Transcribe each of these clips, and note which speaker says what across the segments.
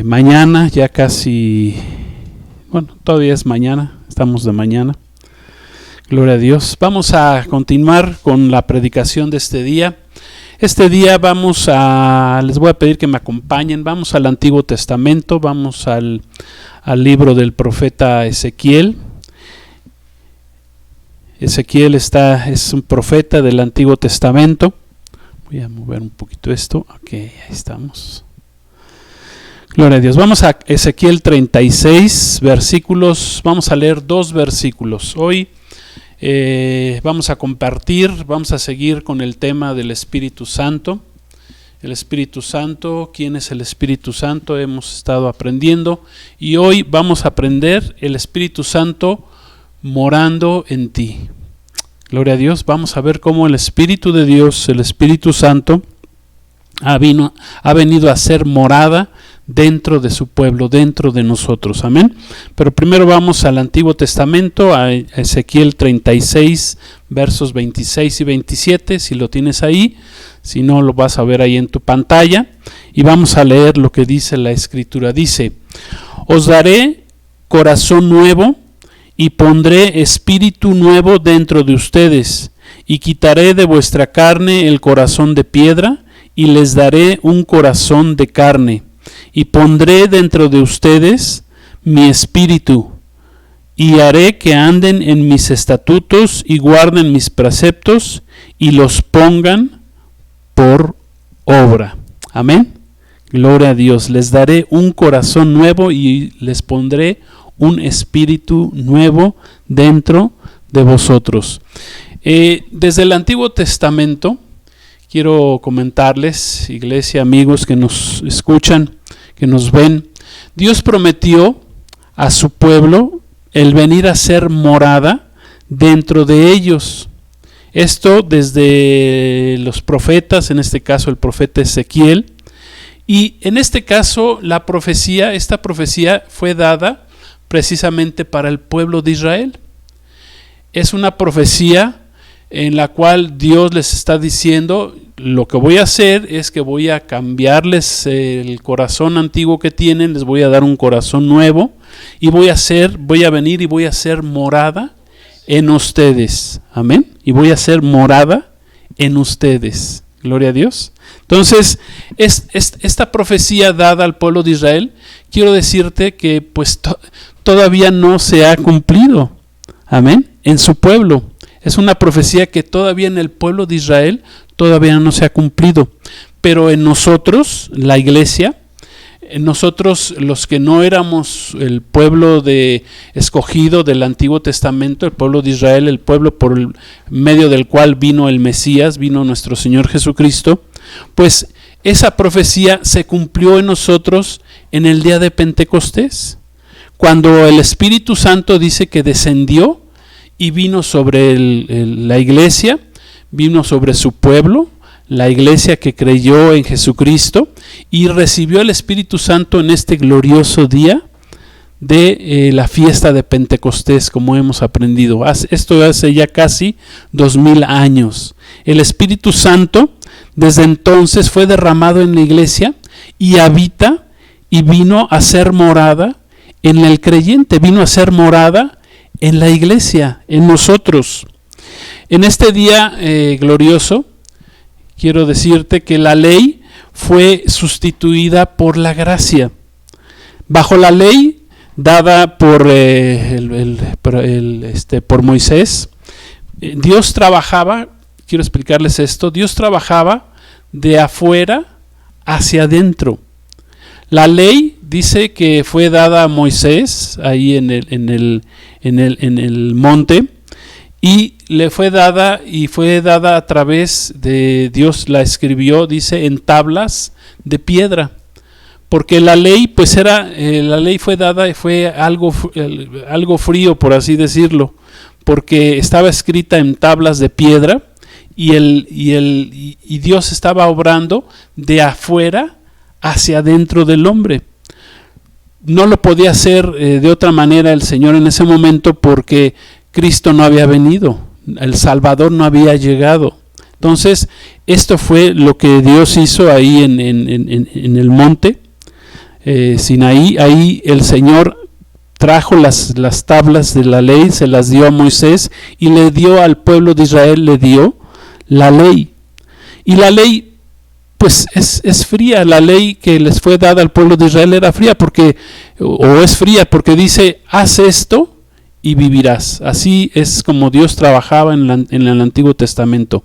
Speaker 1: mañana, ya casi, bueno, todavía es mañana, estamos de mañana. Gloria a Dios. Vamos a continuar con la predicación de este día. Este día les voy a pedir que me acompañen, vamos al Antiguo Testamento, vamos al libro del profeta Ezequiel. Ezequiel es un profeta del Antiguo Testamento. Voy a mover un poquito esto. Ok, ahí estamos. Gloria a Dios. Vamos a Ezequiel 36 versículos. Vamos a leer 2 versículos. Hoy vamos a compartir, vamos a seguir con el tema del Espíritu Santo. El Espíritu Santo, ¿quién es el Espíritu Santo? Hemos estado aprendiendo y hoy vamos a aprender el Espíritu Santo morando en ti. Gloria a Dios. Vamos a ver cómo el Espíritu de Dios, el Espíritu Santo, ha venido a ser morada dentro de su pueblo, dentro de nosotros. Amén. Pero primero vamos al Antiguo Testamento, a Ezequiel 36, versos 26 y 27, si lo tienes ahí, si no lo vas a ver ahí en tu pantalla, y vamos a leer lo que dice la Escritura. Dice: os daré corazón nuevo y pondré espíritu nuevo dentro de ustedes, y quitaré de vuestra carne el corazón de piedra, y les daré un corazón de carne, y pondré dentro de ustedes mi espíritu, y haré que anden en mis estatutos y guarden mis preceptos y los pongan por obra. Amén. Gloria a Dios. Les daré un corazón nuevo y les pondré un espíritu nuevo dentro de vosotros. Desde el Antiguo Testamento, quiero comentarles, iglesia, amigos que nos escuchan, que nos ven, Dios prometió a su pueblo el venir a ser morada dentro de ellos. Esto desde los profetas, en este caso el profeta Ezequiel, y en este caso esta profecía fue dada precisamente para el pueblo de Israel. Es una profecía en la cual Dios les está diciendo: lo que voy a hacer es que voy a cambiarles el corazón antiguo que tienen, les voy a dar un corazón nuevo y voy a venir y voy a hacer morada en ustedes. Amén. Y voy a hacer morada en ustedes. Gloria a Dios. Entonces, esta profecía dada al pueblo de Israel, quiero decirte que pues todavía no se ha cumplido. Amén. En su pueblo. Es una profecía que todavía en el pueblo de Israel todavía no se ha cumplido. Pero en nosotros, la iglesia, en nosotros los que no éramos el pueblo escogido del Antiguo Testamento, el pueblo de Israel, el pueblo por el medio del cual vino el Mesías, vino nuestro Señor Jesucristo, pues esa profecía se cumplió en nosotros en el día de Pentecostés, cuando el Espíritu Santo dice que descendió y vino sobre la iglesia, vino sobre su pueblo, la iglesia que creyó en Jesucristo, y recibió el Espíritu Santo en este glorioso día de la fiesta de Pentecostés, como hemos aprendido. Esto hace ya casi 2000 años. El Espíritu Santo desde entonces fue derramado en la iglesia y habita y vino a ser morada en el creyente, vino a ser morada en la iglesia, en nosotros. En este día glorioso, quiero decirte que la ley fue sustituida por la gracia. Bajo la ley dada por Moisés, Dios trabajaba, quiero explicarles esto, Dios trabajaba de afuera hacia adentro. La ley dice que fue dada a Moisés ahí en el monte, y le fue dada a través de Dios, la escribió, dice, en tablas de piedra, porque la ley pues la ley fue dada y fue algo frío, por así decirlo, porque estaba escrita en tablas de piedra y Dios estaba obrando de afuera hacia adentro del hombre. No lo podía hacer de otra manera el Señor en ese momento, porque Cristo no había venido, el Salvador no había llegado. Entonces, esto fue lo que Dios hizo ahí en el monte, Sinaí, ahí el Señor trajo las tablas de la ley, se las dio a Moisés y le dio al pueblo de Israel, le dio la ley. Y la ley pues es fría, la ley que les fue dada al pueblo de Israel era fría es fría porque dice, haz esto y vivirás. Así es como Dios trabajaba en el Antiguo Testamento.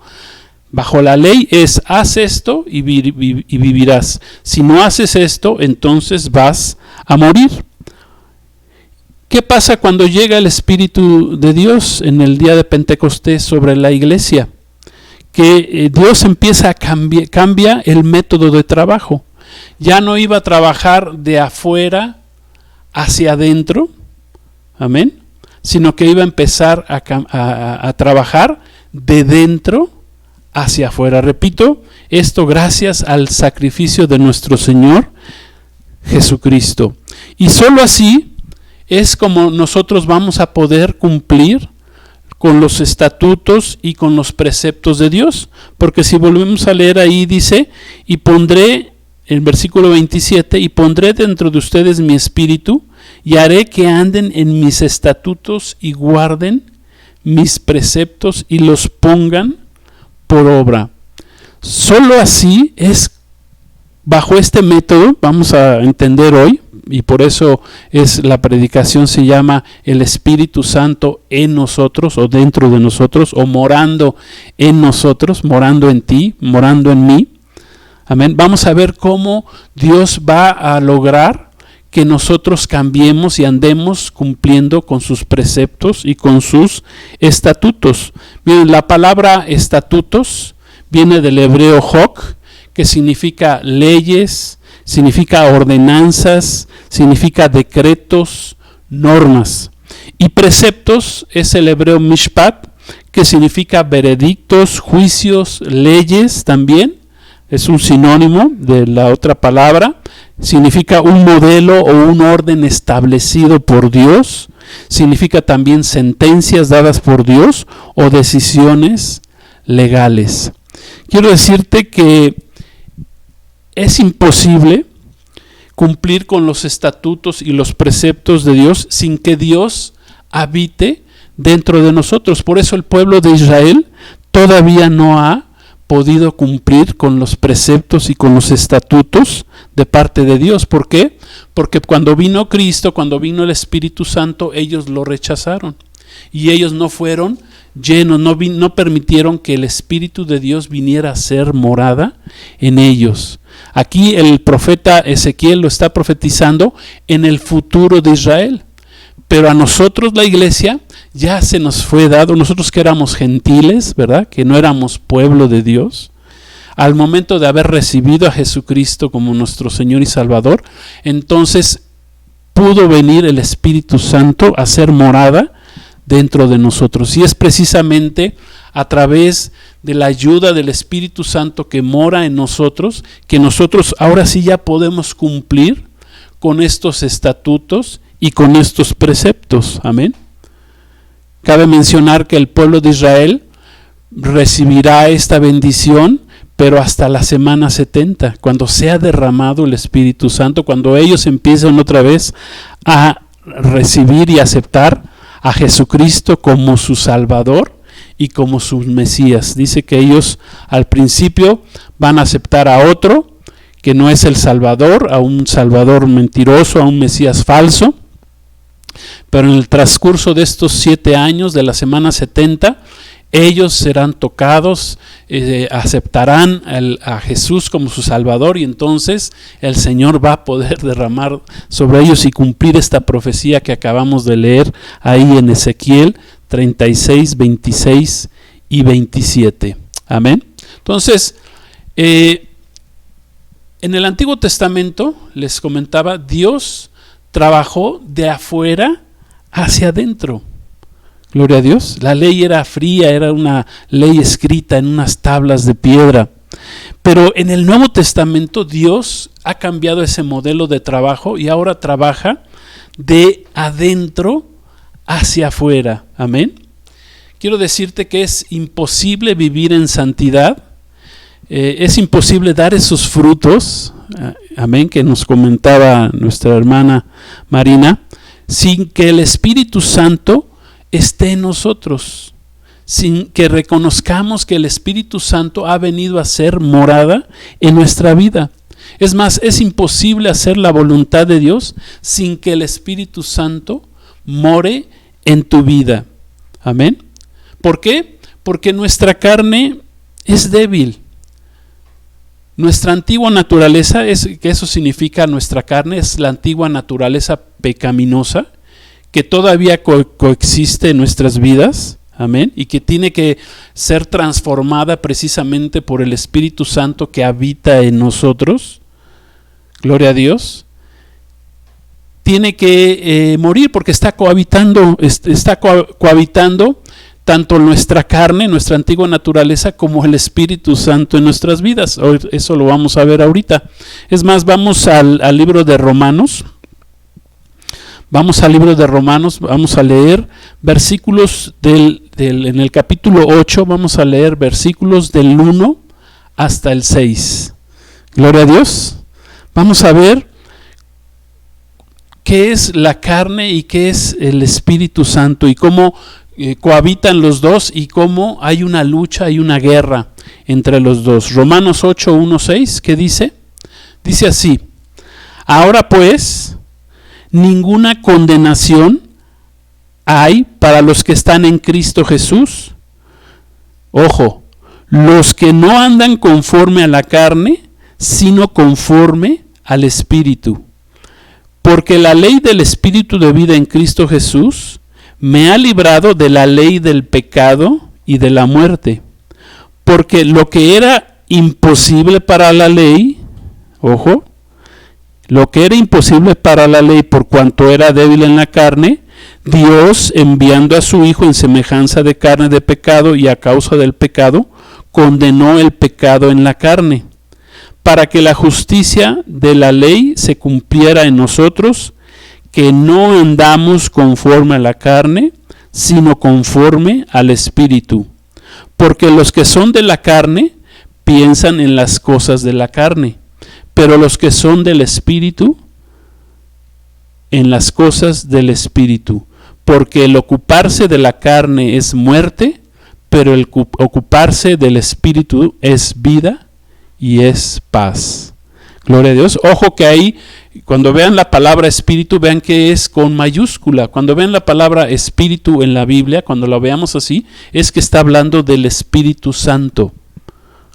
Speaker 1: Bajo la ley es, haz esto y vivirás. Si no haces esto, entonces vas a morir. ¿Qué pasa cuando llega el Espíritu de Dios en el día de Pentecostés sobre la iglesia? Que Dios empieza a cambia el método de trabajo. Ya no iba a trabajar de afuera hacia adentro, amén, sino que iba a empezar a trabajar de dentro hacia afuera. Repito, esto gracias al sacrificio de nuestro Señor Jesucristo. Y solo así es como nosotros vamos a poder cumplir con los estatutos y con los preceptos de Dios, porque si volvemos a leer ahí dice, y pondré, en versículo 27, y pondré dentro de ustedes mi espíritu, y haré que anden en mis estatutos y guarden mis preceptos y los pongan por obra. Solo así es, bajo este método, vamos a entender hoy, y por eso la predicación se llama el Espíritu Santo en nosotros o dentro de nosotros o morando en nosotros, morando en ti, morando en mí. Amén. Vamos a ver cómo Dios va a lograr que nosotros cambiemos y andemos cumpliendo con sus preceptos y con sus estatutos. Miren, la palabra estatutos viene del hebreo hok, que significa leyes, significa ordenanzas, significa decretos, normas. Y preceptos es el hebreo mishpat, que significa veredictos, juicios, leyes también. Es un sinónimo de la otra palabra. Significa un modelo o un orden establecido por Dios. Significa también sentencias dadas por Dios o decisiones legales. Quiero decirte que es imposible cumplir con los estatutos y los preceptos de Dios sin que Dios habite dentro de nosotros. Por eso el pueblo de Israel todavía no ha podido cumplir con los preceptos y con los estatutos de parte de Dios. ¿Por qué? Porque cuando vino Cristo, cuando vino el Espíritu Santo, ellos lo rechazaron. Y ellos no fueron llenos, no permitieron que el Espíritu de Dios viniera a ser morada en ellos. Aquí el profeta Ezequiel lo está profetizando en el futuro de Israel. Pero a nosotros, la iglesia, ya se nos fue dado, nosotros que éramos gentiles, ¿verdad? Que no éramos pueblo de Dios, al momento de haber recibido a Jesucristo como nuestro Señor y Salvador, entonces pudo venir el Espíritu Santo a ser morada dentro de nosotros. Y es precisamente a través de la ayuda del Espíritu Santo que mora en nosotros, que nosotros ahora sí ya podemos cumplir con estos estatutos y con estos preceptos. Amén. Cabe mencionar que el pueblo de Israel recibirá esta bendición, pero hasta la semana 70, cuando sea derramado el Espíritu Santo, cuando ellos empiezan otra vez a recibir y aceptar a Jesucristo como su Salvador y como su Mesías. Dice que ellos al principio van a aceptar a otro que no es el Salvador, a un Salvador mentiroso, a un Mesías falso, pero en el transcurso de estos 7 años de la semana 70, ellos serán tocados, aceptarán a Jesús como su Salvador, y entonces el Señor va a poder derramar sobre ellos y cumplir esta profecía que acabamos de leer ahí en Ezequiel 36, 26 y 27. Amén. Entonces, en el Antiguo Testamento, les comentaba, Dios trabajó de afuera hacia adentro. Gloria a Dios. La ley era fría, era una ley escrita en unas tablas de piedra. Pero en el Nuevo Testamento Dios ha cambiado ese modelo de trabajo y ahora trabaja de adentro hacia afuera. Amén. Quiero decirte que es imposible vivir en santidad, es imposible dar esos frutos amén, que nos comentaba nuestra hermana Marina, sin que el Espíritu Santo esté en nosotros, sin que reconozcamos que el Espíritu Santo ha venido a ser morada en nuestra vida. Es más, es imposible hacer la voluntad de Dios sin que el Espíritu Santo more en tu vida. Amén. ¿Por qué? Porque nuestra carne es débil. Nuestra antigua naturaleza, que eso significa nuestra carne, es la antigua naturaleza pecaminosa que todavía coexiste en nuestras vidas. Amén. Y que tiene que ser transformada precisamente por el Espíritu Santo que habita en nosotros. Gloria a Dios. Tiene que morir porque está cohabitando tanto nuestra carne, nuestra antigua naturaleza, como el Espíritu Santo en nuestras vidas. Eso lo vamos a ver ahorita. Es más, vamos al libro de Romanos. Vamos al libro de Romanos, vamos a leer versículos en el capítulo 8, vamos a leer versículos del 1 hasta el 6. Gloria a Dios. Vamos a ver qué es la carne y qué es el Espíritu Santo y cómo cohabitan los dos y cómo hay una lucha y una guerra entre los dos. Romanos 8, 1, 6, ¿qué dice? Dice así: ahora pues, ninguna condenación hay para los que están en Cristo Jesús. Ojo, los que no andan conforme a la carne, sino conforme al Espíritu. Porque la ley del Espíritu de vida en Cristo Jesús me ha librado de la ley del pecado y de la muerte. Porque lo que era imposible para la ley, ojo, lo que era imposible para la ley por cuanto era débil en la carne, Dios, enviando a su Hijo en semejanza de carne de pecado y a causa del pecado, condenó el pecado en la carne, para que la justicia de la ley se cumpliera en nosotros, que no andamos conforme a la carne, sino conforme al Espíritu. Porque los que son de la carne piensan en las cosas de la carne, pero los que son del Espíritu, en las cosas del Espíritu. Porque el ocuparse de la carne es muerte, pero el ocuparse del Espíritu es vida y es paz. Gloria a Dios. Ojo que ahí, cuando vean la palabra Espíritu, vean que es con mayúscula. Cuando vean la palabra Espíritu en la Biblia, cuando la veamos así, es que está hablando del Espíritu Santo.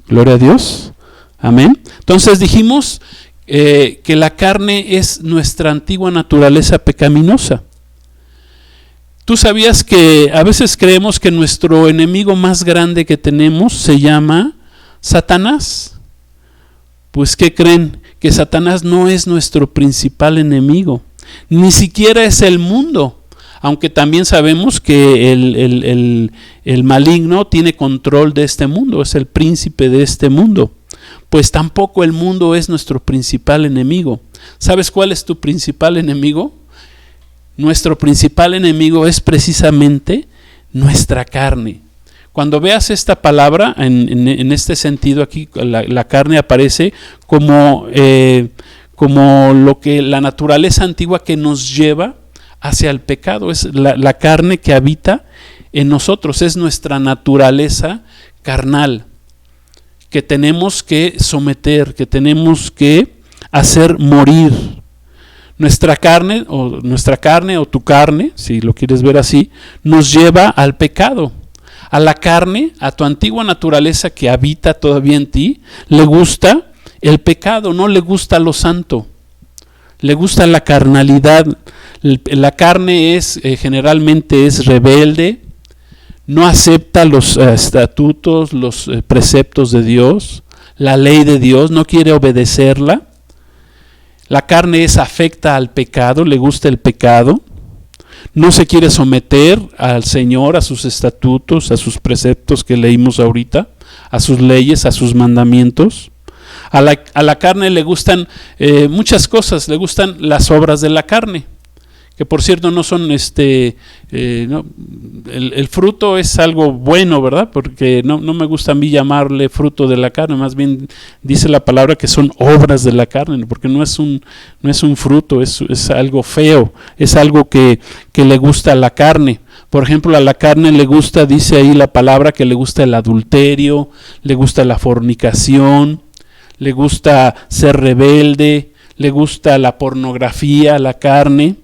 Speaker 1: Gloria a Dios. Amén. Entonces dijimos que la carne es nuestra antigua naturaleza pecaminosa. ¿Tú sabías que a veces creemos que nuestro enemigo más grande que tenemos se llama Satanás? Pues ¿qué creen? Que Satanás no es nuestro principal enemigo, ni siquiera es el mundo, aunque también sabemos que el maligno tiene control de este mundo, es el príncipe de este mundo. Pues tampoco el mundo es nuestro principal enemigo. ¿Sabes cuál es tu principal enemigo? Nuestro principal enemigo es precisamente nuestra carne. Cuando veas esta palabra, en este sentido aquí, la carne aparece como lo que la naturaleza antigua que nos lleva hacia el pecado. Es la carne que habita en nosotros, es nuestra naturaleza carnal, que tenemos que someter, que tenemos que hacer morir. Nuestra carne o tu carne, si lo quieres ver así, nos lleva al pecado. A la carne, a tu antigua naturaleza que habita todavía en ti, le gusta el pecado, no le gusta lo santo. Le gusta la carnalidad. La carne generalmente es rebelde, no acepta los estatutos, los preceptos de Dios, la ley de Dios, no quiere obedecerla. La carne es afecta al pecado, le gusta el pecado, no se quiere someter al Señor, a sus estatutos, a sus preceptos que leímos ahorita, a sus leyes, a sus mandamientos. A la carne le gustan muchas cosas, le gustan las obras de la carne, que por cierto no son no, el fruto es algo bueno, ¿verdad? Porque no me gusta a mí llamarle fruto de la carne, más bien dice la palabra que son obras de la carne, porque no es un fruto, es algo feo, es algo que le gusta a la carne. Por ejemplo, a la carne le gusta, dice ahí la palabra, que le gusta el adulterio, le gusta la fornicación, le gusta ser rebelde, le gusta la pornografía a la carne,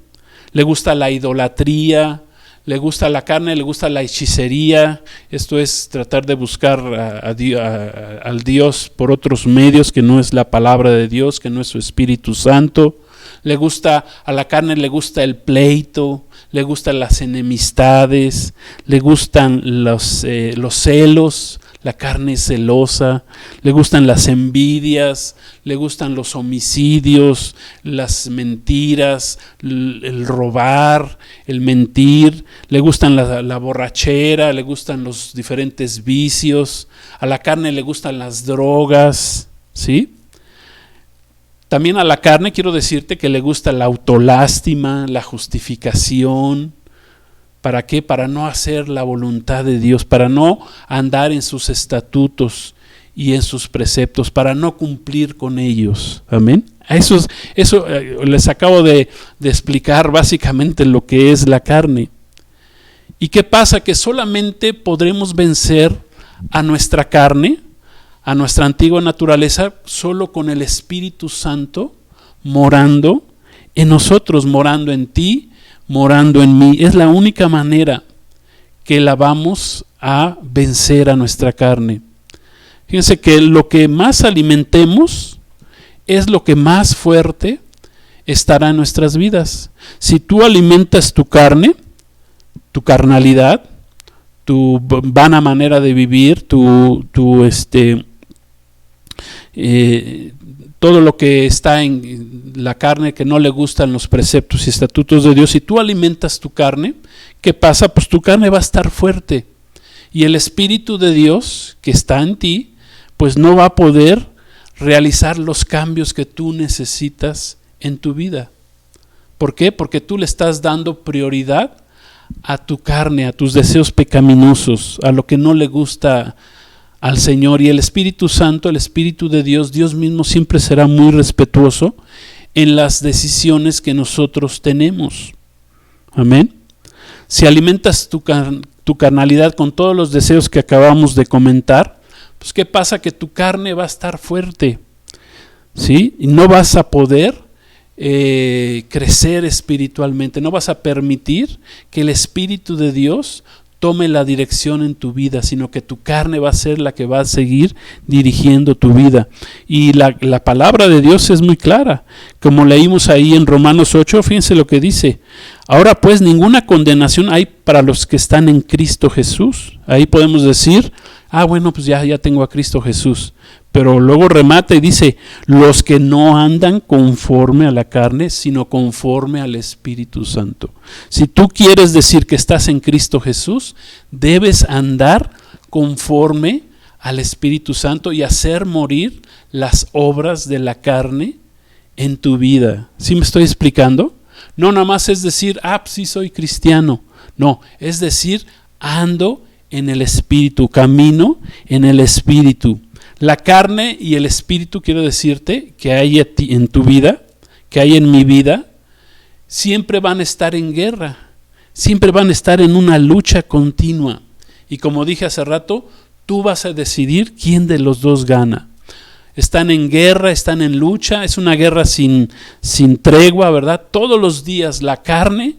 Speaker 1: le gusta la idolatría, le gusta la carne, le gusta la hechicería. Esto es tratar de buscar al Dios por otros medios que no es la palabra de Dios, que no es su Espíritu Santo. Le gusta a la carne, le gusta el pleito, le gustan las enemistades, le gustan los celos. La carne es celosa, le gustan las envidias, le gustan los homicidios, las mentiras, el robar, el mentir, le gustan la borrachera, le gustan los diferentes vicios, a la carne le gustan las drogas, ¿sí? También a la carne quiero decirte que le gusta la autolástima, la justificación. ¿Para qué? Para no hacer la voluntad de Dios, para no andar en sus estatutos y en sus preceptos, para no cumplir con ellos. Amén. Eso les acabo de explicar básicamente lo que es la carne. ¿Y qué pasa? Que solamente podremos vencer a nuestra carne, a nuestra antigua naturaleza, solo con el Espíritu Santo morando en nosotros, morando en ti, morando en mí. Es la única manera que la vamos a vencer a nuestra carne. Fíjense que lo que más alimentemos es lo que más fuerte estará en nuestras vidas. Si tú alimentas tu carne, tu carnalidad, tu vana manera de vivir, todo lo que está en la carne que no le gustan los preceptos y estatutos de Dios, si tú alimentas tu carne, ¿qué pasa? Pues tu carne va a estar fuerte y el Espíritu de Dios que está en ti, pues no va a poder realizar los cambios que tú necesitas en tu vida. ¿Por qué? Porque tú le estás dando prioridad a tu carne, a tus deseos pecaminosos, a lo que no le gusta al Señor. Y el Espíritu Santo, el Espíritu de Dios, Dios mismo siempre será muy respetuoso en las decisiones que nosotros tenemos. Amén. Si alimentas tu carnalidad con todos los deseos que acabamos de comentar, pues ¿qué pasa? Que tu carne va a estar fuerte, ¿sí? Y no vas a poder crecer espiritualmente, no vas a permitir que el Espíritu de Dios tome la dirección en tu vida, sino que tu carne va a ser la que va a seguir dirigiendo tu vida. Y la palabra de Dios es muy clara, como leímos ahí en Romanos 8, fíjense lo que dice: ahora pues ninguna condenación hay para los que están en Cristo Jesús. Ahí podemos decir, bueno, pues ya tengo a Cristo Jesús. Pero luego remata y dice, los que no andan conforme a la carne, sino conforme al Espíritu Santo. Si tú quieres decir que estás en Cristo Jesús, debes andar conforme al Espíritu Santo y hacer morir las obras de la carne en tu vida. ¿Sí me estoy explicando? No nada más es decir, sí soy cristiano. No, es decir, ando en el Espíritu, camino en el Espíritu. La carne y el Espíritu, quiero decirte, que hay en tu vida, que hay en mi vida, siempre van a estar en guerra, siempre van a estar en una lucha continua. Y como dije hace rato, tú vas a decidir quién de los dos gana. Están en guerra, están en lucha, es una guerra sin tregua, ¿verdad? Todos los días la carne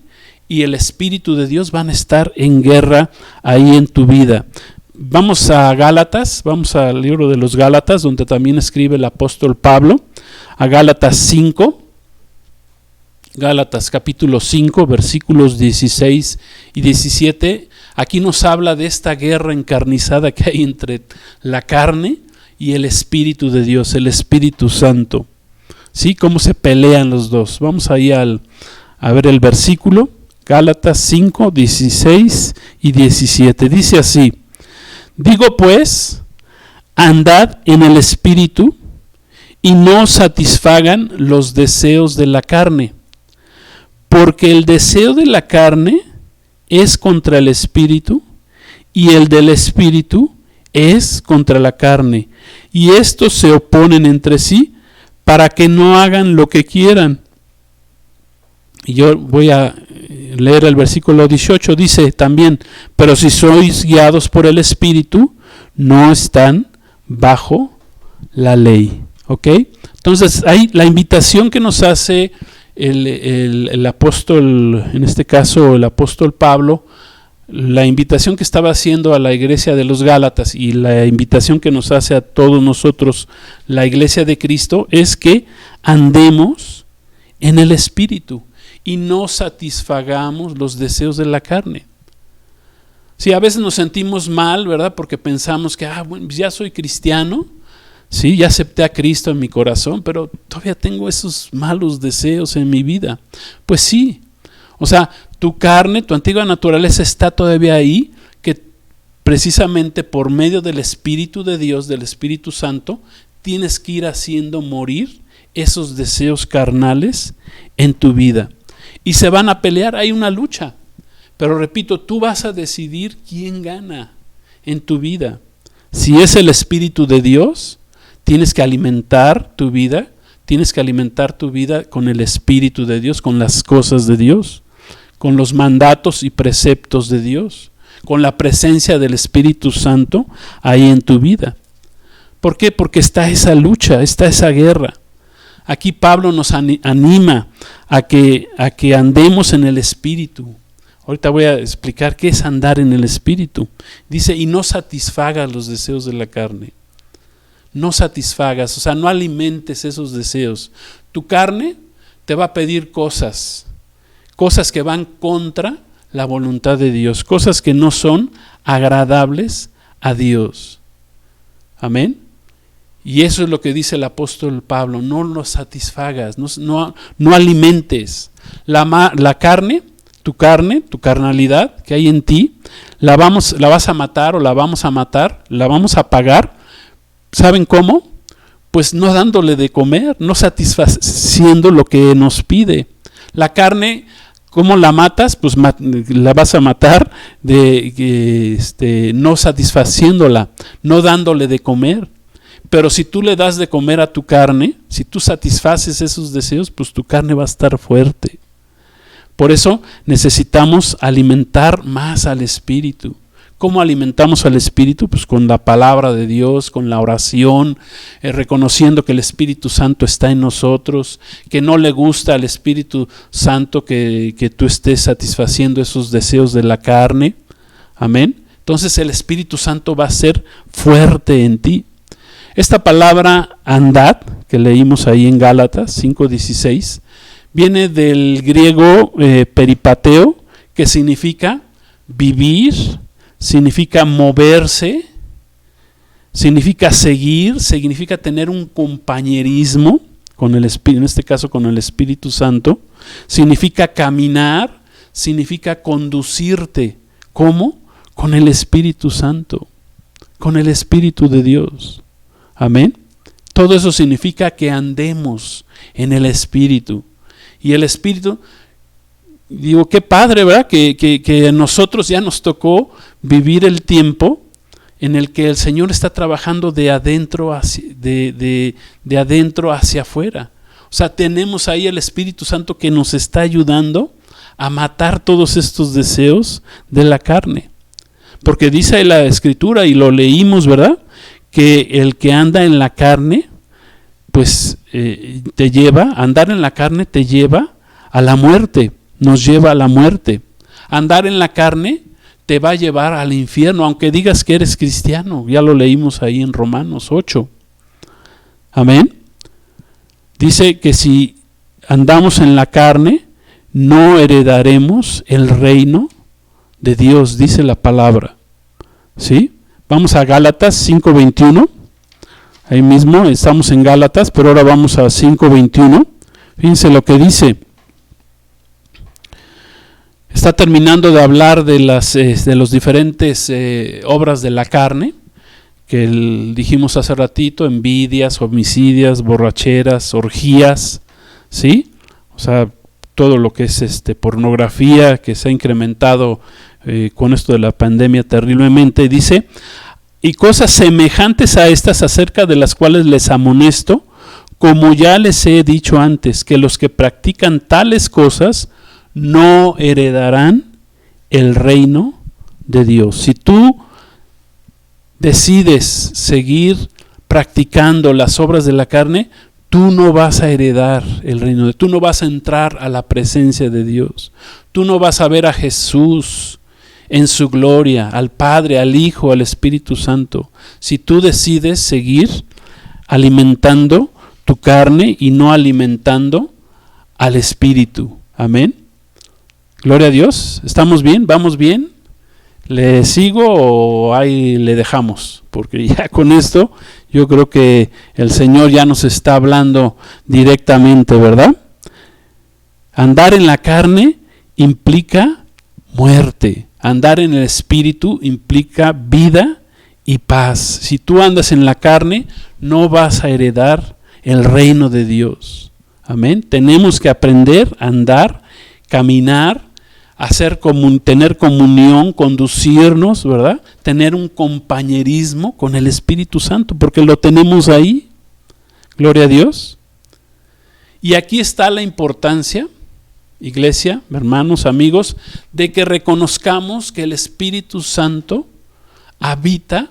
Speaker 1: y el Espíritu de Dios van a estar en guerra ahí en tu vida. Vamos a Gálatas, vamos al libro de los Gálatas, donde también escribe el apóstol Pablo, a Gálatas 5, Gálatas capítulo 5, versículos 16 y 17. Aquí nos habla de esta guerra encarnizada que hay entre la carne y el Espíritu de Dios, el Espíritu Santo. ¿Sí? Cómo se pelean los dos. Vamos ahí a ver el versículo, Gálatas 5, 16 y 17. Dice así: digo pues, andad en el Espíritu y no satisfagan los deseos de la carne, porque el deseo de la carne es contra el espíritu, y el del espíritu es contra la carne, y estos se oponen entre sí para que no hagan lo que quieran. Y yo voy a leer el versículo 18, dice también, pero si sois guiados por el espíritu, no están bajo la ley. ¿Ok? Entonces, ahí la invitación que nos hace el apóstol, en este caso el apóstol Pablo, la invitación que estaba haciendo a la iglesia de los Gálatas y la invitación que nos hace a todos nosotros, la iglesia de Cristo, es que andemos en el espíritu y no satisfagamos los deseos de la carne. Sí, a veces nos sentimos mal, ¿verdad? Porque pensamos que, bueno, ya soy cristiano, sí, ya acepté a Cristo en mi corazón, pero todavía tengo esos malos deseos en mi vida. Pues sí, o sea, tu carne, tu antigua naturaleza está todavía ahí, que precisamente por medio del Espíritu de Dios, del Espíritu Santo, tienes que ir haciendo morir esos deseos carnales en tu vida. Y se van a pelear, hay una lucha. Pero repito, tú vas a decidir quién gana en tu vida. Si es el Espíritu de Dios, tienes que alimentar tu vida con el Espíritu de Dios, con las cosas de Dios, con los mandatos y preceptos de Dios, con la presencia del Espíritu Santo ahí en tu vida. ¿Por qué? Porque está esa lucha, está esa guerra. Aquí Pablo nos anima a que andemos en el Espíritu. Ahorita voy a explicar qué es andar en el Espíritu. Dice, y no satisfagas los deseos de la carne. No satisfagas, o sea, no alimentes esos deseos. Tu carne te va a pedir cosas que van contra la voluntad de Dios, cosas que no son agradables a Dios. Amén. Y eso es lo que dice el apóstol Pablo, no los satisfagas, no alimentes. La carne, tu carnalidad que hay en ti, la vas a matar o la vamos a matar, la vamos a pagar. ¿Saben cómo? Pues no dándole de comer, no satisfaciendo lo que nos pide. La carne, ¿cómo la matas? Pues la vas a matar no satisfaciéndola, no dándole de comer. Pero si tú le das de comer a tu carne, si tú satisfaces esos deseos, pues tu carne va a estar fuerte. Por eso necesitamos alimentar más al Espíritu. ¿Cómo alimentamos al Espíritu? Pues con la palabra de Dios, con la oración, reconociendo que el Espíritu Santo está en nosotros, que no le gusta al Espíritu Santo que tú estés satisfaciendo esos deseos de la carne. Amén. Entonces el Espíritu Santo va a ser fuerte en ti. Esta palabra andad, que leímos ahí en Gálatas 5:16, viene del griego peripateo, que significa vivir, significa moverse, significa seguir, significa tener un compañerismo con el Espíritu, en este caso con el Espíritu Santo, significa caminar, significa conducirte. ¿Cómo? Con el Espíritu Santo, con el Espíritu de Dios. Amén. Todo eso significa que andemos en el Espíritu. Y el Espíritu, digo, qué padre, ¿verdad? Que a nosotros ya nos tocó vivir el tiempo en el que el Señor está trabajando de adentro hacia afuera. O sea, tenemos ahí el Espíritu Santo que nos está ayudando a matar todos estos deseos de la carne. Porque dice ahí la Escritura, y lo leímos, ¿verdad?, que el que anda en la carne, pues andar en la carne te lleva a la muerte, nos lleva a la muerte. Andar en la carne te va a llevar al infierno, aunque digas que eres cristiano. Ya lo leímos ahí en Romanos 8. Amén. Dice que si andamos en la carne, no heredaremos el reino de Dios, dice la palabra. ¿Sí? Vamos a Gálatas 5:21. Ahí mismo estamos en Gálatas, pero ahora vamos a 5:21. Fíjense lo que dice. Está terminando de hablar de los diferentes obras de la carne, que dijimos hace ratito: envidias, homicidias, borracheras, orgías, ¿sí? O sea, todo lo que es pornografía, que se ha incrementado con esto de la pandemia terriblemente. Dice, y cosas semejantes a estas, acerca de las cuales les amonesto, como ya les he dicho antes, que los que practican tales cosas no heredarán el reino de Dios. Si tú decides seguir practicando las obras de la carne, tú no vas a heredar el reino de Dios, tú no vas a entrar a la presencia de Dios, tú no vas a ver a Jesús en su gloria, al Padre, al Hijo, al Espíritu Santo. Si tú decides seguir alimentando tu carne y no alimentando al Espíritu. Amén. Gloria a Dios. ¿Estamos bien? ¿Vamos bien? ¿Le sigo o ahí le dejamos? Porque ya con esto yo creo que el Señor ya nos está hablando directamente, ¿verdad? Andar en la carne implica muerte. Andar en el Espíritu implica vida y paz. Si tú andas en la carne, no vas a heredar el reino de Dios. Amén. Tenemos que aprender a andar, caminar, tener comunión, conducirnos, ¿verdad? Tener un compañerismo con el Espíritu Santo, porque lo tenemos ahí. Gloria a Dios. Y aquí está la importancia, iglesia, hermanos, amigos, de que reconozcamos que el Espíritu Santo habita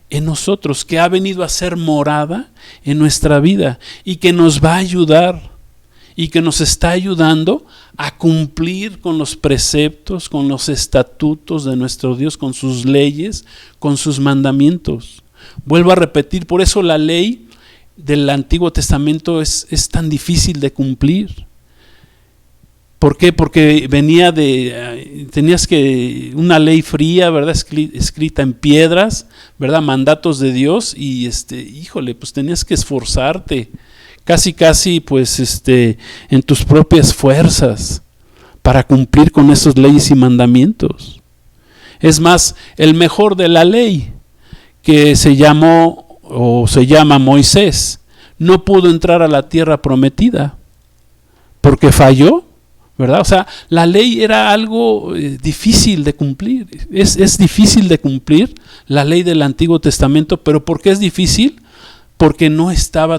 Speaker 1: en nosotros, que ha venido a ser morada en nuestra vida y que nos va a ayudar y que nos está ayudando a cumplir con los preceptos, con los estatutos de nuestro Dios, con sus leyes, con sus mandamientos. Vuelvo a repetir, por eso la ley del Antiguo Testamento es tan difícil de cumplir. ¿Por qué? Porque tenías una ley fría, ¿verdad? Escrita en piedras, ¿verdad? Mandatos de Dios y pues tenías que esforzarte, casi pues en tus propias fuerzas para cumplir con esas leyes y mandamientos. Es más, el mejor de la ley, que se llama Moisés, no pudo entrar a la tierra prometida porque falló, ¿verdad? O sea, la ley era algo difícil de cumplir. Es difícil de cumplir la ley del Antiguo Testamento, pero ¿por qué es difícil? Porque no estaba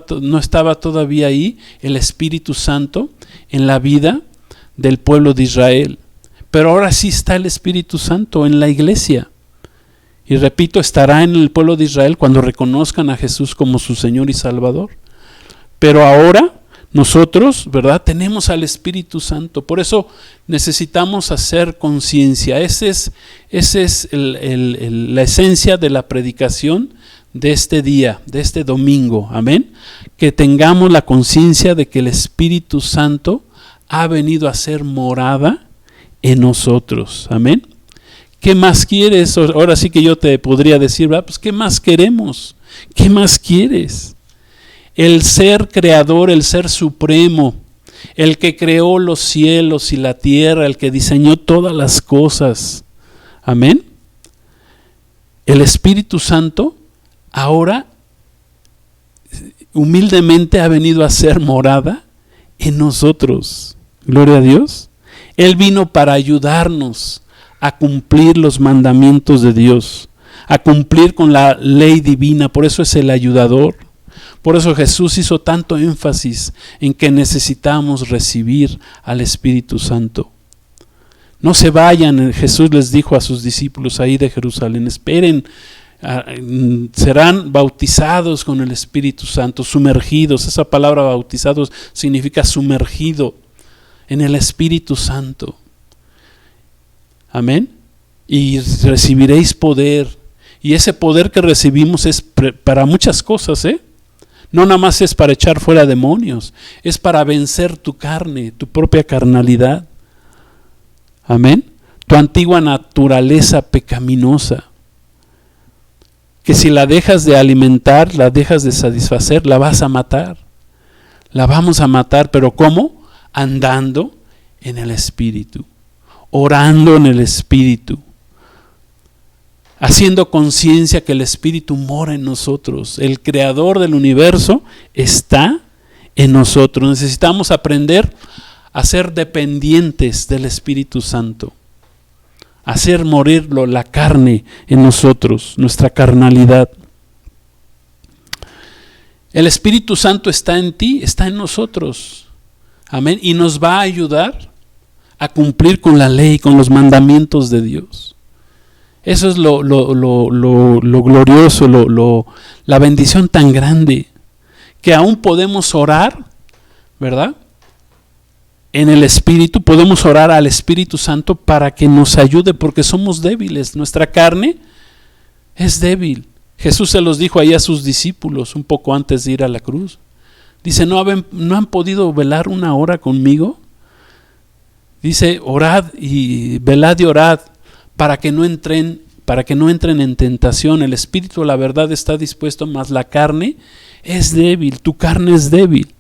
Speaker 1: todavía ahí el Espíritu Santo en la vida del pueblo de Israel. Pero ahora sí está el Espíritu Santo en la iglesia. Y repito, estará en el pueblo de Israel cuando reconozcan a Jesús como su Señor y Salvador. Pero ahora nosotros, ¿verdad?, tenemos al Espíritu Santo. Por eso necesitamos hacer conciencia. Esa es la esencia de la predicación de este día, de este domingo. Amén. Que tengamos la conciencia de que el Espíritu Santo ha venido a ser morada en nosotros. Amén. ¿Qué más quieres? Ahora sí que yo te podría decir, ¿verdad? Pues ¿qué más queremos? ¿Qué más quieres? El ser creador, el ser supremo, el que creó los cielos y la tierra, el que diseñó todas las cosas. Amén. El Espíritu Santo ahora humildemente ha venido a ser morada en nosotros. Gloria a Dios. Él vino para ayudarnos a cumplir los mandamientos de Dios, a cumplir con la ley divina. Por eso es el ayudador. Por eso Jesús hizo tanto énfasis en que necesitamos recibir al Espíritu Santo. No se vayan, Jesús les dijo a sus discípulos ahí de Jerusalén, esperen, serán bautizados con el Espíritu Santo, sumergidos. Esa palabra bautizados significa sumergido en el Espíritu Santo. Amén. Y recibiréis poder. Y ese poder que recibimos es para muchas cosas, No nada más es para echar fuera demonios, es para vencer tu carne, tu propia carnalidad. Amén. Tu antigua naturaleza pecaminosa, que si la dejas de alimentar, la dejas de satisfacer, la vas a matar. La vamos a matar, pero ¿cómo? Andando en el Espíritu, orando en el Espíritu, haciendo conciencia que el Espíritu mora en nosotros. El Creador del universo está en nosotros. Necesitamos aprender a ser dependientes del Espíritu Santo, a hacer morir la carne en nosotros, nuestra carnalidad. El Espíritu Santo está en ti, está en nosotros. Amén. Y nos va a ayudar a cumplir con la ley, con los mandamientos de Dios. Eso es lo glorioso, la bendición tan grande, que aún podemos orar, ¿verdad? En el Espíritu, podemos orar al Espíritu Santo para que nos ayude, porque somos débiles, nuestra carne es débil. Jesús se los dijo ahí a sus discípulos un poco antes de ir a la cruz. Dice, ¿no han podido velar una hora conmigo? Dice, orad y velad y orad para que no entren en tentación. El espíritu, la verdad, está dispuesto, mas la carne es débil. Tu carne es débil.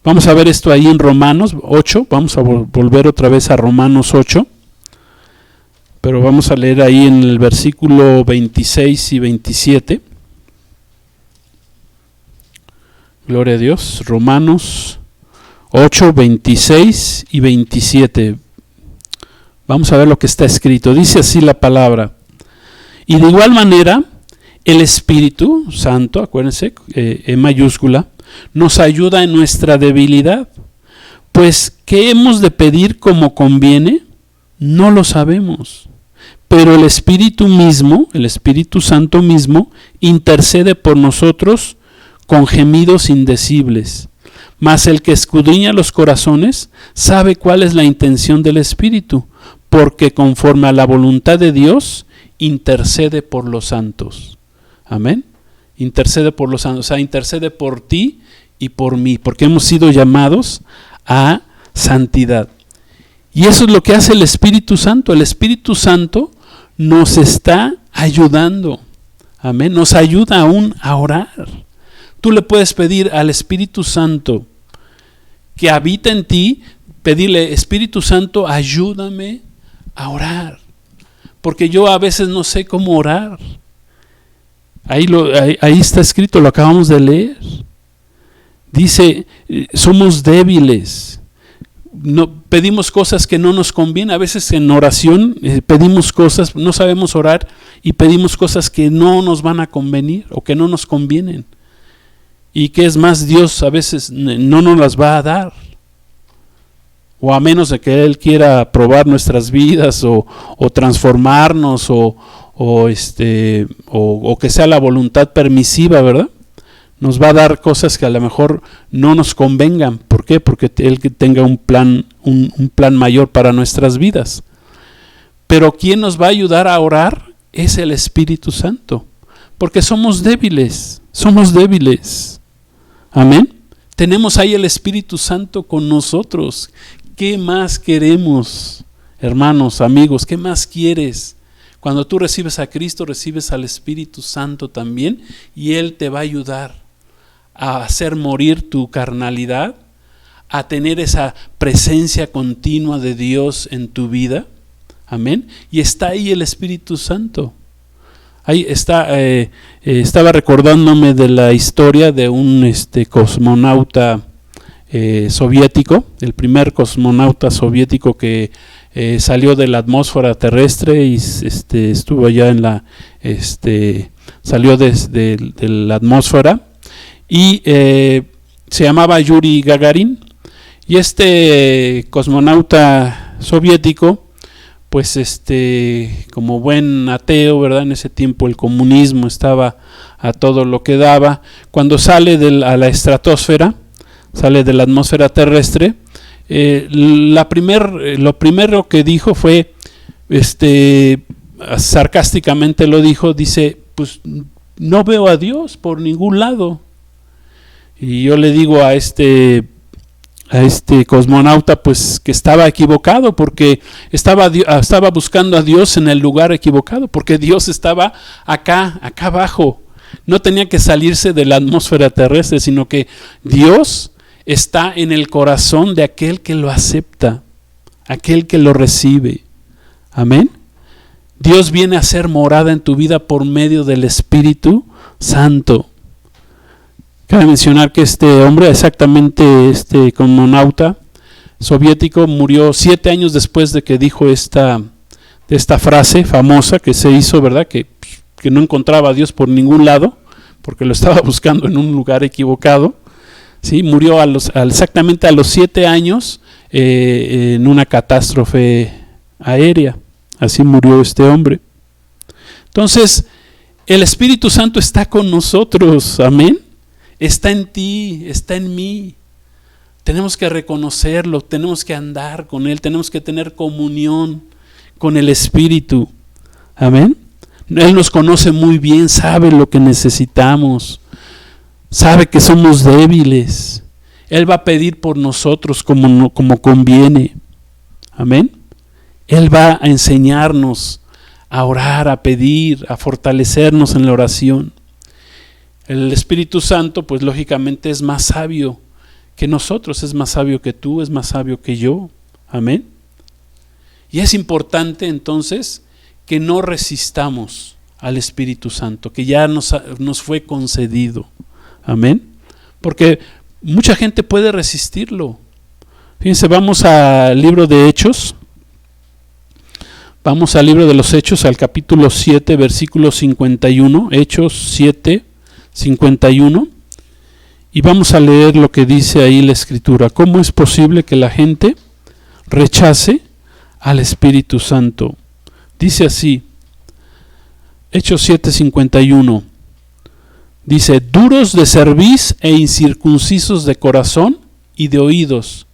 Speaker 1: Vamos a ver esto ahí en Romanos 8. Vamos a volver otra vez a Romanos 8. Pero vamos a leer ahí en el versículo 26 y 27. Gloria a Dios. Romanos 8, 26 y 27. Vamos a ver lo que está escrito. Dice así la palabra. Y de igual manera, el Espíritu Santo, acuérdense, en mayúscula, nos ayuda en nuestra debilidad. Pues, ¿qué hemos de pedir como conviene? No lo sabemos. Pero el Espíritu mismo, el Espíritu Santo mismo, intercede por nosotros con gemidos indecibles. Mas el que escudriña los corazones sabe cuál es la intención del Espíritu, porque conforme a la voluntad de Dios, intercede por los santos. Amén. Intercede por los santos, o sea, intercede por ti y por mí, porque hemos sido llamados a santidad. Y eso es lo que hace el Espíritu Santo. El Espíritu Santo nos está ayudando. Amén. Nos ayuda aún a orar. Tú le puedes pedir al Espíritu Santo que habita en ti, pedirle, Espíritu Santo, ayúdame a orar. Porque yo a veces no sé cómo orar. Ahí está escrito, lo acabamos de leer. Dice, somos débiles. No, pedimos cosas que no nos convienen. A veces en oración pedimos cosas, no sabemos orar y pedimos cosas que no nos van a convenir o que no nos convienen. Y que es más, Dios a veces no nos las va a dar. O a menos de que Él quiera probar nuestras vidas o transformarnos o que sea la voluntad permisiva, ¿verdad? Nos va a dar cosas que a lo mejor no nos convengan. ¿Por qué? Porque Él tenga un plan mayor para nuestras vidas. Pero quien nos va a ayudar a orar es el Espíritu Santo. Porque somos débiles. Amén. Tenemos ahí el Espíritu Santo con nosotros. ¿Qué más queremos, hermanos, amigos? ¿Qué más quieres? Cuando tú recibes a Cristo, recibes al Espíritu Santo también, y Él te va a ayudar a hacer morir tu carnalidad, a tener esa presencia continua de Dios en tu vida. Amén. Y está ahí el Espíritu Santo. Ahí está, estaba recordándome de la historia de un cosmonauta soviético, el primer cosmonauta soviético que salió de la atmósfera terrestre y estuvo allá en la, salió de la atmósfera y se llamaba Yuri Gagarin. Y este cosmonauta soviético, pues como buen ateo, ¿verdad? En ese tiempo el comunismo estaba a todo lo que daba. Cuando sale a la estratosfera, sale de la atmósfera terrestre, lo primero que dijo fue, sarcásticamente lo dijo, dice, pues no veo a Dios por ningún lado. Y yo le digo a este cosmonauta pues que estaba equivocado, porque estaba buscando a Dios en el lugar equivocado, porque Dios estaba acá abajo. No tenía que salirse de la atmósfera terrestre, sino que Dios está en el corazón de aquel que lo acepta, aquel que lo recibe. Amén. Dios viene a ser morada en tu vida por medio del Espíritu Santo. Cabe mencionar que este hombre, exactamente este cosmonauta, soviético murió 7 años después de que dijo esta frase famosa que se hizo, ¿verdad? Que no encontraba a Dios por ningún lado, porque lo estaba buscando en un lugar equivocado. ¿Sí? Murió exactamente a los 7 años en una catástrofe aérea. Así murió este hombre. Entonces, el Espíritu Santo está con nosotros, amén. Está en ti, está en mí. Tenemos que reconocerlo, tenemos que andar con Él, tenemos que tener comunión con el Espíritu, amén. Él nos conoce muy bien, sabe lo que necesitamos, sabe que somos débiles. Él va a pedir por nosotros como conviene, amén. Él va a enseñarnos a orar, a pedir, a fortalecernos en la oración. El Espíritu Santo, pues lógicamente es más sabio que nosotros, es más sabio que tú, es más sabio que yo, amén. Y es importante entonces que no resistamos al Espíritu Santo, que ya nos fue concedido, amén. Porque mucha gente puede resistirlo. Fíjense, vamos al libro de Hechos. Vamos al libro de los Hechos, al capítulo 7, versículo 51, Hechos 7, 51, y vamos a leer lo que dice ahí la Escritura. ¿Cómo es posible que la gente rechace al Espíritu Santo? Dice así, Hechos 7, 51, dice: duros de cerviz e incircuncisos de corazón y de oídos,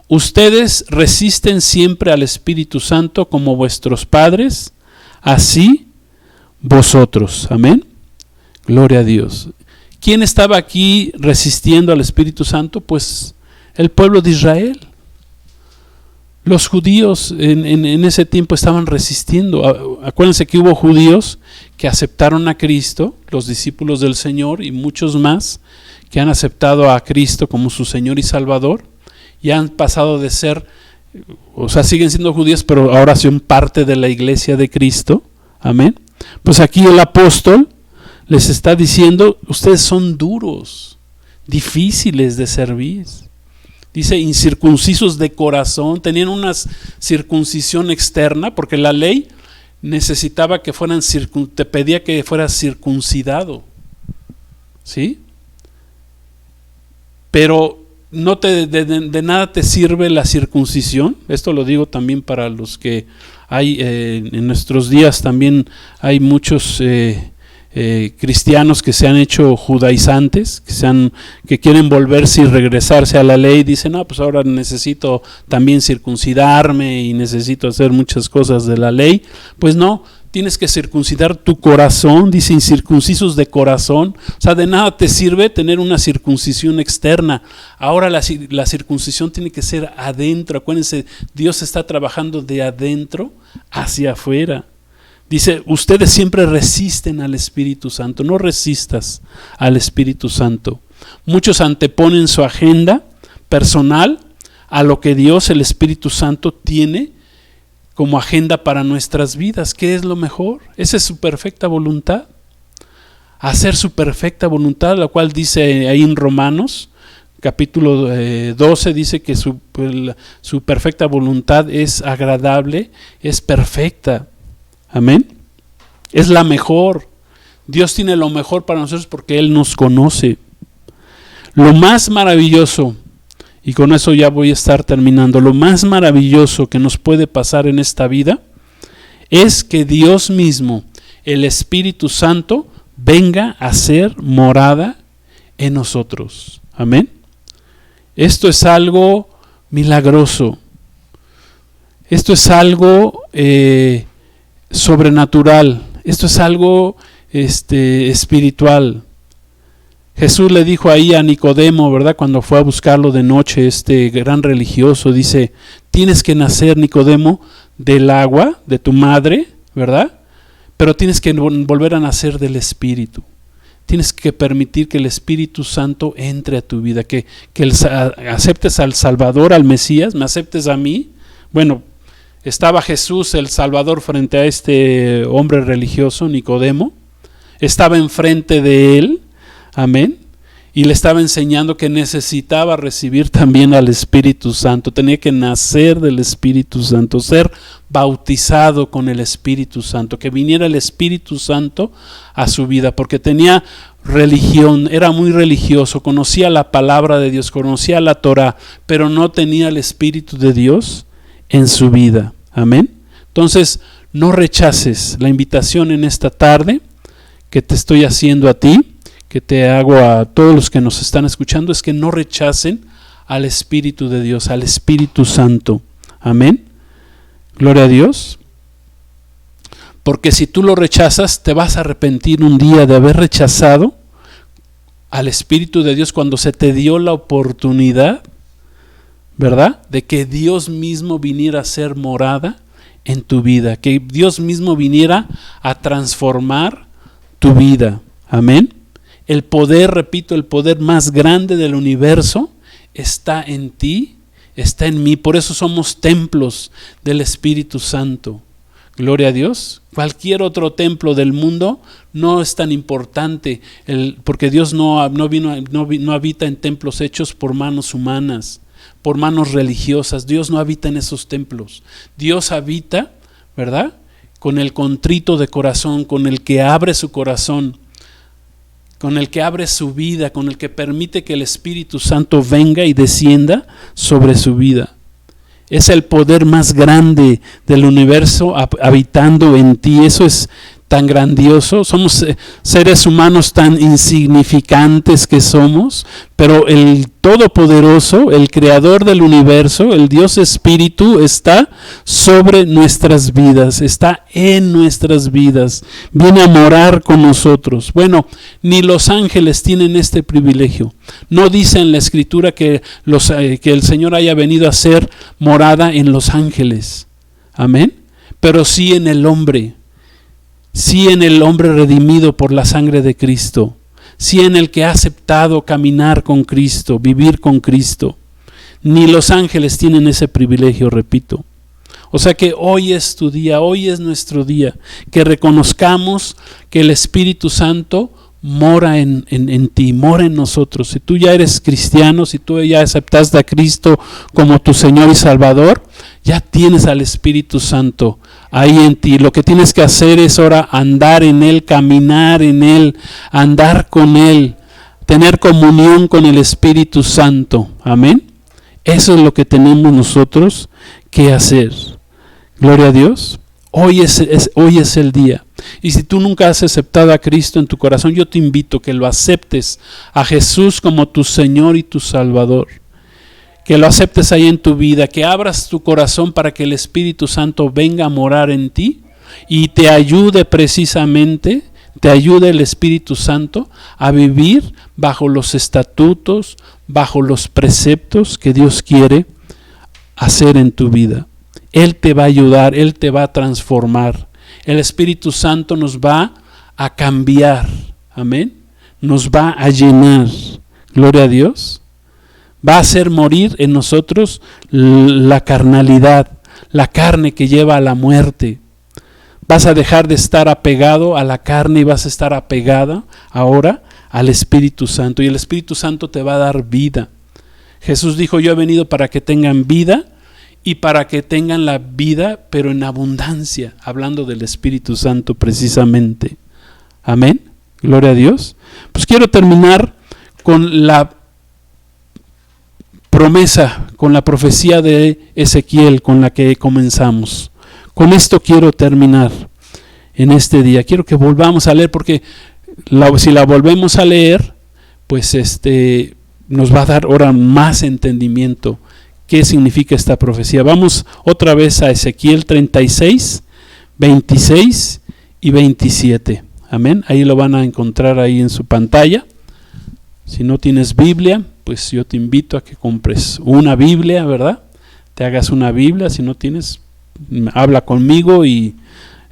Speaker 1: ustedes resisten siempre al Espíritu Santo como vuestros padres, así vosotros. Amén. Gloria a Dios. ¿Quién estaba aquí resistiendo al Espíritu Santo? Pues el pueblo de Israel. Los judíos en ese tiempo estaban resistiendo. Acuérdense que hubo judíos que aceptaron a Cristo, los discípulos del Señor y muchos más que han aceptado a Cristo como su Señor y Salvador. Y han pasado de ser, o sea, siguen siendo judíos, pero ahora son parte de la iglesia de Cristo. Amén. Pues aquí el apóstol les está diciendo: ustedes son duros, difíciles de servir. Dice incircuncisos de corazón, tenían una circuncisión externa, porque la ley necesitaba que fueran te pedía que fueras circuncidado. ¿Sí? Pero no de nada te sirve la circuncisión. Esto lo digo también para los que hay en nuestros días. También hay muchos cristianos que se han hecho judaizantes, que quieren volverse y regresarse a la ley. Dicen: no, pues ahora necesito también circuncidarme y necesito hacer muchas cosas de la ley. Pues no, tienes que circuncidar tu corazón. Dice incircuncisos de corazón. O sea, de nada te sirve tener una circuncisión externa. Ahora la circuncisión tiene que ser adentro. Acuérdense, Dios está trabajando de adentro hacia afuera. Dice: ustedes siempre resisten al Espíritu Santo. No resistas al Espíritu Santo. Muchos anteponen su agenda personal a lo que Dios, el Espíritu Santo, tiene como agenda para nuestras vidas. ¿Qué es lo mejor? Esa es su perfecta voluntad. Hacer su perfecta voluntad, la cual dice ahí en Romanos, capítulo 12, dice que su perfecta voluntad es agradable, es perfecta. Amén. Es la mejor. Dios tiene lo mejor para nosotros porque Él nos conoce. Lo más maravilloso, y con eso ya voy a estar terminando, lo más maravilloso que nos puede pasar en esta vida es que Dios mismo, el Espíritu Santo, venga a ser morada en nosotros. Amén. Esto es algo milagroso. Esto es algo sobrenatural. Esto es algo espiritual. Jesús le dijo ahí a Nicodemo, ¿verdad? Cuando fue a buscarlo de noche, este gran religioso, dice: tienes que nacer, Nicodemo, del agua de tu madre, ¿verdad? Pero tienes que volver a nacer del Espíritu. Tienes que permitir que el Espíritu Santo entre a tu vida, que aceptes al Salvador, al Mesías, me aceptes a mí. Bueno, estaba Jesús, el Salvador, frente a este hombre religioso, Nicodemo. Estaba enfrente de él. Amén. y le estaba enseñando que necesitaba recibir también al Espíritu Santo, tenía que nacer del Espíritu Santo, ser bautizado con el Espíritu Santo, que viniera el Espíritu Santo a su vida, porque tenía religión, era muy religioso, conocía la palabra de Dios, conocía la Torá, pero no tenía el Espíritu de Dios en su vida. Amén. Entonces, no rechaces la invitación en esta tarde que te estoy haciendo a ti, que te hago a todos los que nos están escuchando, es que no rechacen al Espíritu de Dios, al Espíritu Santo. Amén. Gloria a Dios. Porque si tú lo rechazas, te vas a arrepentir un día de haber rechazado al Espíritu de Dios cuando se te dio la oportunidad, ¿verdad?, de que Dios mismo viniera a ser morada en tu vida, que Dios mismo viniera a transformar tu vida. Amén. El poder, repito, el poder más grande del universo está en ti, está en mí. Por eso somos templos del Espíritu Santo. Gloria a Dios. Cualquier otro templo del mundo no es tan importante, porque Dios no habita en templos hechos por manos humanas, por manos religiosas. Dios no habita en esos templos. Dios habita, ¿verdad?, con el contrito de corazón, con el que abre su corazón, con el que abre su vida, con el que permite que el Espíritu Santo venga y descienda sobre su vida. Es el poder más grande del universo habitando en ti. Eso es tan grandioso. Somos seres humanos tan insignificantes que somos, pero el Todopoderoso, el Creador del universo, el Dios Espíritu, está sobre nuestras vidas, está en nuestras vidas, viene a morar con nosotros. Bueno, ni los ángeles tienen este privilegio. No dice en la Escritura que el Señor haya venido a ser morada en los ángeles. Amén. Pero sí en el hombre. Sí en el hombre redimido por la sangre de Cristo. Sí en el que ha aceptado caminar con Cristo, vivir con Cristo. Ni los ángeles tienen ese privilegio, repito. O sea que hoy es tu día, hoy es nuestro día. Que reconozcamos que el Espíritu Santo mora en ti, mora en nosotros. Si tú ya eres cristiano, si tú ya aceptaste a Cristo como tu Señor y Salvador, ya tienes al Espíritu Santo ahí en ti. Lo que tienes que hacer es ahora andar en Él, caminar en Él, andar con Él, tener comunión con el Espíritu Santo. Amén. Eso es lo que tenemos nosotros que hacer. Gloria a Dios. Hoy es el día. Y si tú nunca has aceptado a Cristo en tu corazón, yo te invito a que lo aceptes a Jesús como tu Señor y tu Salvador. Que lo aceptes ahí en tu vida, que abras tu corazón para que el Espíritu Santo venga a morar en ti y te ayude precisamente, te ayude el Espíritu Santo a vivir bajo los estatutos, bajo los preceptos que Dios quiere hacer en tu vida. Él te va a ayudar, Él te va a transformar. El Espíritu Santo nos va a cambiar, amén. Nos va a llenar, gloria a Dios. Va a hacer morir en nosotros la carnalidad, la carne que lleva a la muerte. Vas a dejar de estar apegado a la carne y vas a estar apegada ahora al Espíritu Santo. Y el Espíritu Santo te va a dar vida. Jesús dijo, yo he venido para que tengan vida y para que tengan la vida, pero en abundancia, hablando del Espíritu Santo precisamente. Amén. Gloria a Dios. Pues quiero terminar con la promesa, con la profecía de Ezequiel con la que comenzamos. Con esto quiero terminar en este día. Quiero que volvamos a leer, porque si la volvemos a leer, pues nos va a dar ahora más entendimiento qué significa esta profecía. Vamos otra vez a Ezequiel 36, 26 y 27. Amén. Ahí lo van a encontrar ahí en su pantalla. Si no tienes Biblia, pues yo te invito a que compres una Biblia, ¿verdad? Te hagas una Biblia. Si no tienes, habla conmigo y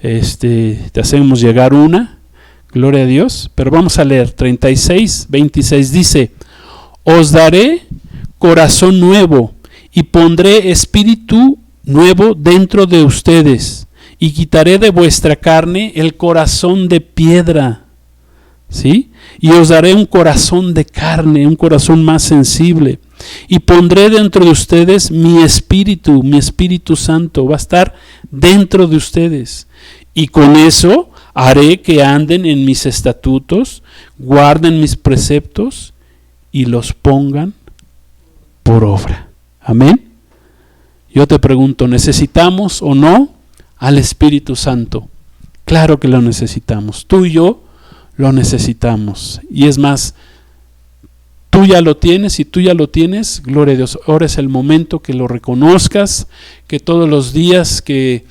Speaker 1: te hacemos llegar una. Gloria a Dios. Pero vamos a leer 36, 26. Dice, os daré corazón nuevo y pondré espíritu nuevo dentro de ustedes y quitaré de vuestra carne el corazón de piedra. ¿sí? Y os daré un corazón de carne, un corazón más sensible. Y pondré dentro de ustedes mi Espíritu Santo va a estar dentro de ustedes. Y con eso haré que anden en mis estatutos, guarden mis preceptos y los pongan por obra. Amén. Yo te pregunto, ¿necesitamos o no al Espíritu Santo? Claro que lo necesitamos. Tú y yo lo necesitamos. Y es más, tú ya lo tienes, y tú ya lo tienes, gloria a Dios. Ahora es el momento que lo reconozcas, que todos los días que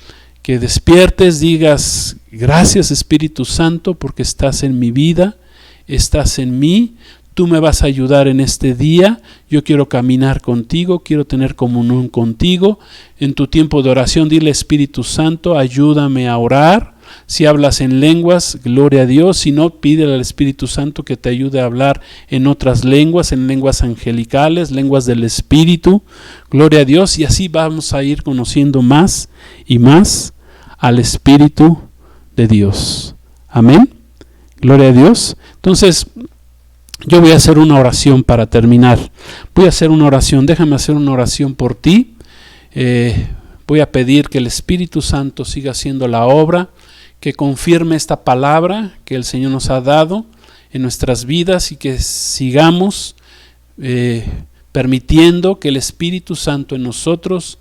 Speaker 1: despiertes digas, gracias Espíritu Santo porque estás en mi vida, estás en mí, tú me vas a ayudar en este día, yo quiero caminar contigo, quiero tener comunión contigo. En tu tiempo de oración dile, Espíritu Santo, ayúdame a orar. Si hablas en lenguas, gloria a Dios. Si no, pídele al Espíritu Santo que te ayude a hablar en otras lenguas, en lenguas angelicales, lenguas del Espíritu. Gloria a Dios. Y así vamos a ir conociendo más y más al Espíritu de Dios. Amén. Gloria a Dios. Entonces, yo voy a hacer una oración para terminar. Voy a hacer una oración. Déjame hacer una oración por ti. Voy a pedir que el Espíritu Santo siga haciendo la obra, que confirme esta palabra que el Señor nos ha dado en nuestras vidas y que sigamos permitiendo que el Espíritu Santo en nosotros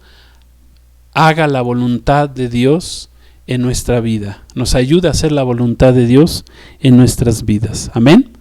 Speaker 1: haga la voluntad de Dios en nuestra vida. Nos ayude a hacer la voluntad de Dios en nuestras vidas. Amén.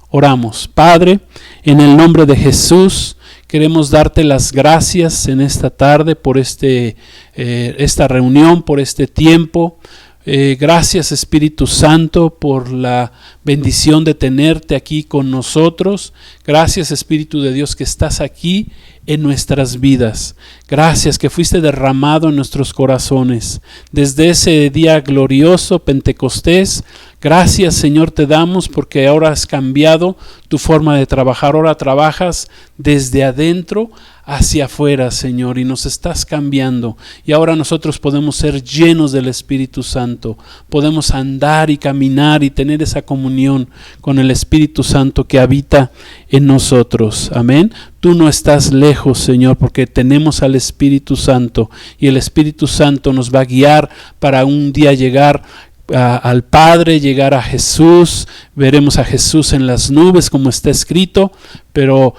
Speaker 1: Oramos. Padre, en el nombre de Jesús, queremos darte las gracias en esta tarde por esta reunión, por este tiempo. Gracias Espíritu Santo por la bendición de tenerte aquí con nosotros. Gracias Espíritu de Dios que estás aquí en nuestras vidas. Gracias que fuiste derramado en nuestros corazones desde ese día glorioso Pentecostés. Gracias Señor te damos porque ahora has cambiado tu forma de trabajar. Ahora trabajas desde adentro hacia afuera, Señor, y nos estás cambiando. Y ahora nosotros podemos ser llenos del Espíritu Santo. Podemos andar y caminar y tener esa comunión con el Espíritu Santo que habita en nosotros. Amén. Tú no estás lejos, Señor, porque tenemos al Espíritu Santo y el Espíritu Santo nos va a guiar para un día llegar al Padre, llegar a Jesús. Veremos a Jesús en las nubes como está escrito, pero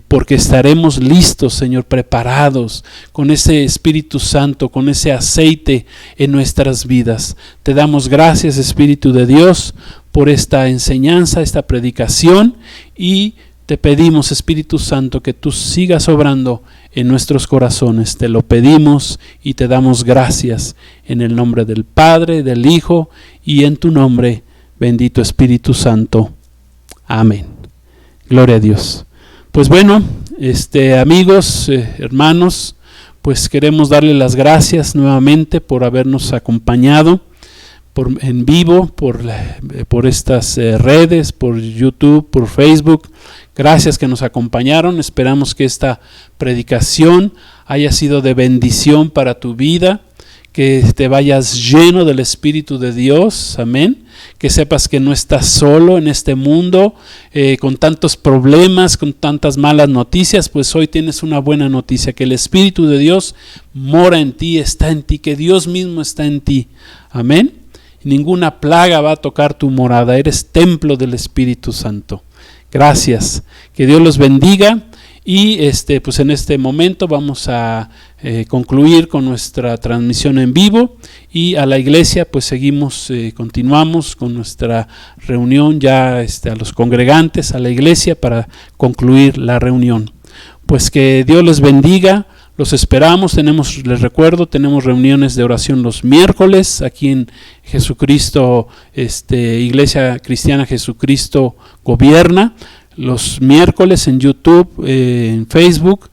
Speaker 1: porque estaremos listos, Señor, preparados con ese Espíritu Santo, con ese aceite en nuestras vidas. Te damos gracias, Espíritu de Dios, por esta enseñanza, esta predicación, y te pedimos, Espíritu Santo, que tú sigas obrando en nuestros corazones. Te lo pedimos y te damos gracias en el nombre del Padre, del Hijo y en tu nombre, bendito Espíritu Santo. Amén. Gloria a Dios. Pues bueno, amigos, hermanos, pues queremos darle las gracias nuevamente por habernos acompañado en vivo, por estas redes, por YouTube, por Facebook. Gracias que nos acompañaron. Esperamos que esta predicación haya sido de bendición para tu vida, que te vayas lleno del Espíritu de Dios. Amén. Que sepas que no estás solo en este mundo con tantos problemas, con tantas malas noticias. Pues hoy tienes una buena noticia, que el Espíritu de Dios mora en ti, está en ti, que Dios mismo está en ti. Amén. Ninguna plaga va a tocar tu morada. Eres templo del Espíritu Santo. Gracias. Que Dios los bendiga. Y pues en este momento vamos a concluir con nuestra transmisión en vivo. Y a la iglesia pues continuamos con nuestra reunión ya a los congregantes, a la iglesia, para concluir la reunión. Pues que Dios les bendiga. Los esperamos. Les recuerdo, tenemos reuniones de oración los miércoles aquí en Jesucristo, Iglesia Cristiana Jesucristo Gobierna. Los miércoles en YouTube, en Facebook.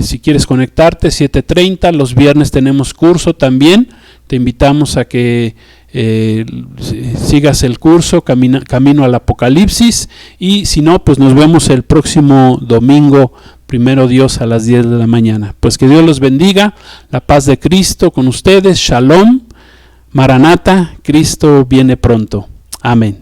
Speaker 1: Si quieres conectarte, 7:30. Los viernes tenemos curso también. Te invitamos a que sigas el curso Camino al Apocalipsis. Y si no, pues nos vemos el próximo domingo, primero Dios, a las 10 de la mañana. Pues que Dios los bendiga. La paz de Cristo con ustedes. Shalom. Maranata. Cristo viene pronto. Amén.